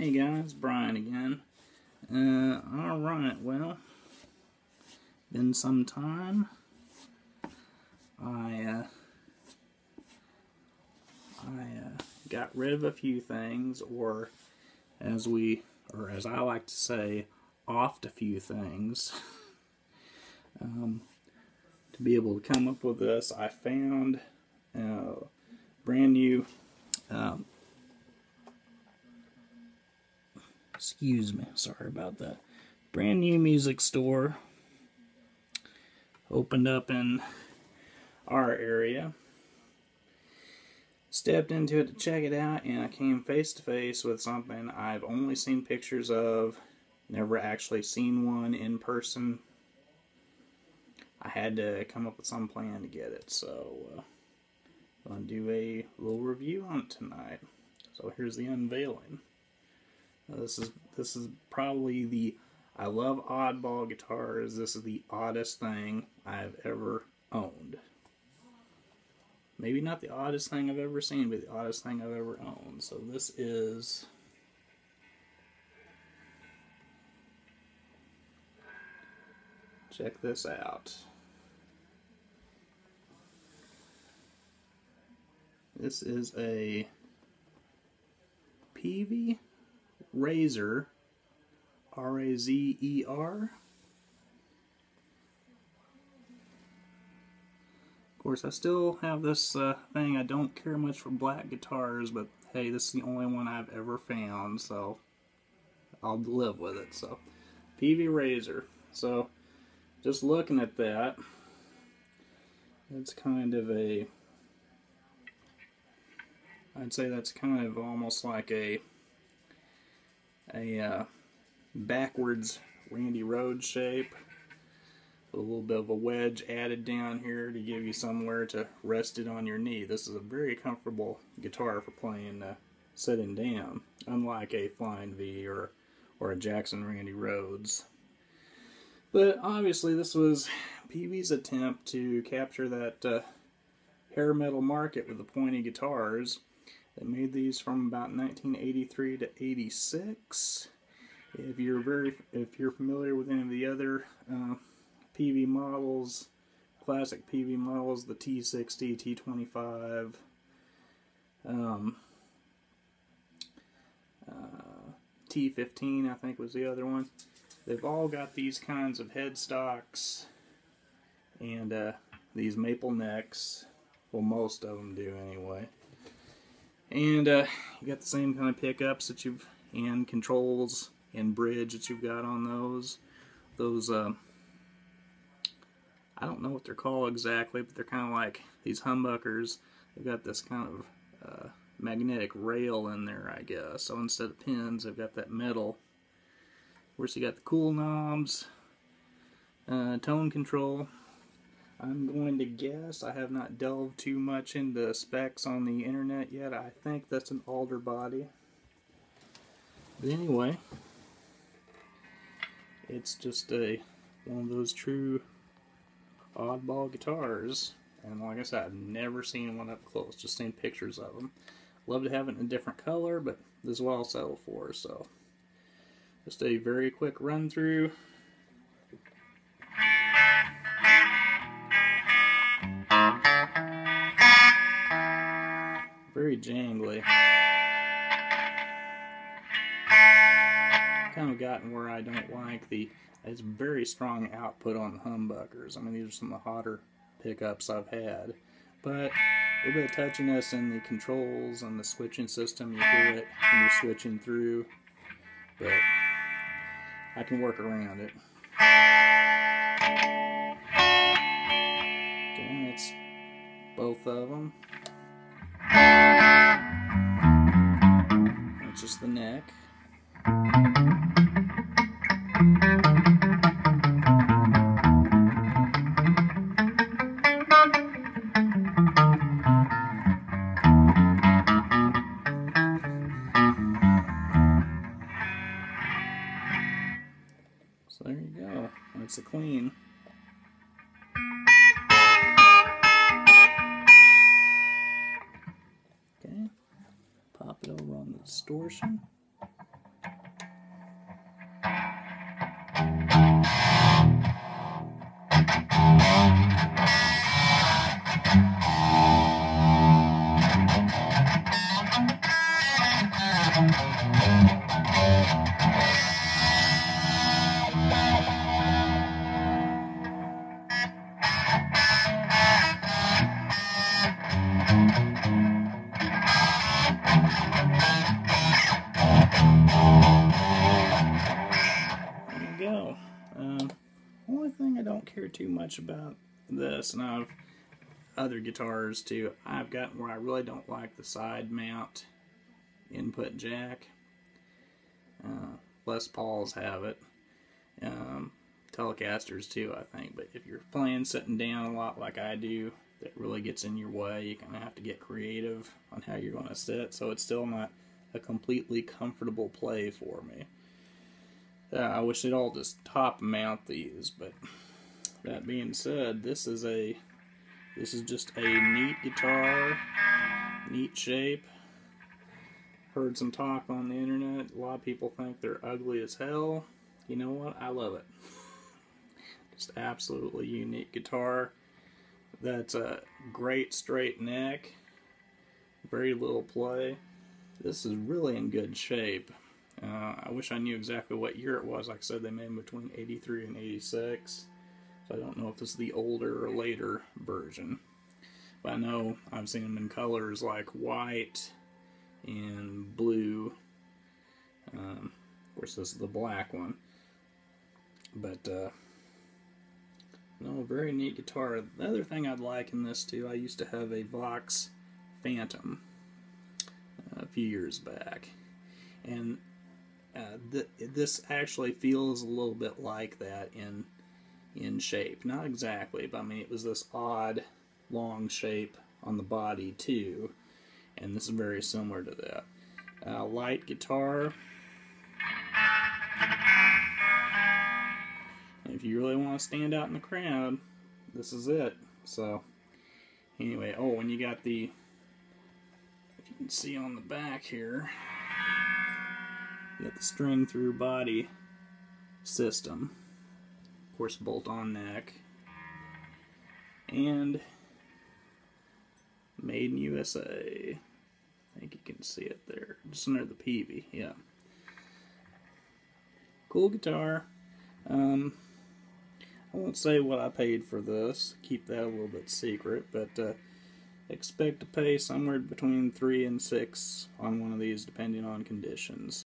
Hey guys, Brian again. Alright, well, been some time. I got rid of a few things, or as I like to say, offed a few things. To be able to come up with this, I found a brand new excuse me, sorry about that. Brand new music store opened up in our area. Stepped into it to check it out, and I came face to face with something I've only seen pictures of, never actually seen one in person. I had to come up with some plan to get it, so I'm going to do a little review on it tonight. So here's the unveiling. This is probably the, I love oddball guitars. This is the oddest thing I've ever owned. Maybe not the oddest thing I've ever seen, but the oddest thing I've ever owned. So this is check this out. This is a Peavey Razer, R-A-Z-E-R. Of course, I still have this thing. I don't care much for black guitars, but hey, this is the only one I've ever found, so I'll live with it. So, Peavey Razer. So, just looking at that, it's kind of a, I'd say that's kind of almost like a backwards Randy Rhoads shape. A little bit of a wedge added down here to give you somewhere to rest it on your knee. This is a very comfortable guitar for playing sitting down, unlike a Flying V or a Jackson Randy Rhoads. But obviously this was Peavey's attempt to capture that hair metal market with the pointy guitars. They made these from about 1983 to 86. If you're familiar with any of the other Peavey models, classic Peavey models, the T60, T25, T15 I think was the other one. They've all got these kinds of headstocks and these maple necks. Well, most of them do anyway. And you got the same kind of pickups that and controls and bridge that you've got on those. I don't know what they're called exactly, but they're kind of like these humbuckers. They've got this kind of magnetic rail in there, I guess. So instead of pins, they've got that metal. Of course, you got the cool knobs, tone control. I'm going to guess, I have not delved too much into specs on the internet yet. I think that's an alder body. But anyway, it's just one of those true oddball guitars. And like I said, I've never seen one up close, just seen pictures of them. Love to have it in a different color, but this is what I'll settle for. So, just a very quick run through. Very jangly. Kind of gotten where I don't like it's very strong output on the humbuckers. I mean, these are some of the hotter pickups I've had. But a little bit of touchiness in the controls and the switching system. You hear it when you're switching through. But I can work around it. Again, it's both of them. That's just the neck. So there you go. That's a clean. Okay. Pop it over on the distortion. There you go. Only thing I don't care too much about this, and I've other guitars too, I've gotten where I really don't like the side mount input jack. Les Pauls have it. Telecasters too, I think. But if you're playing sitting down a lot like I do, that really gets in your way. You kind of have to get creative on how you're going to sit, so it's still not a completely comfortable play for me. I wish they'd all just top mount these, but that being said, this is just a neat guitar, neat shape. Heard some talk on the internet. A lot of people think they're ugly as hell. You know what? I love it. Just absolutely unique guitar. That's a great straight neck. Very little play. This is really in good shape. I wish I knew exactly what year it was. Like I said, they made them between 83 and 86. So I don't know if this is the older or later version. But I know I've seen them in colors like white and blue. Of course, this is the black one. But, no, very neat guitar. The other thing I'd like in this, too, I used to have a Vox Phantom a few years back. And this actually feels a little bit like that in shape. Not exactly, but I mean, it was this odd, long shape on the body, too. And this is very similar to that. Light guitar. If you really want to stand out in the crowd, this is it. So, anyway, oh, and you got the, if you can see on the back here, you got the string through body system. Of course, bolt-on neck. And made in USA. I think you can see it there, just under the Peavey, yeah. Cool guitar. I won't say what I paid for this, keep that a little bit secret, but expect to pay somewhere between $3 and $6 on one of these, depending on conditions.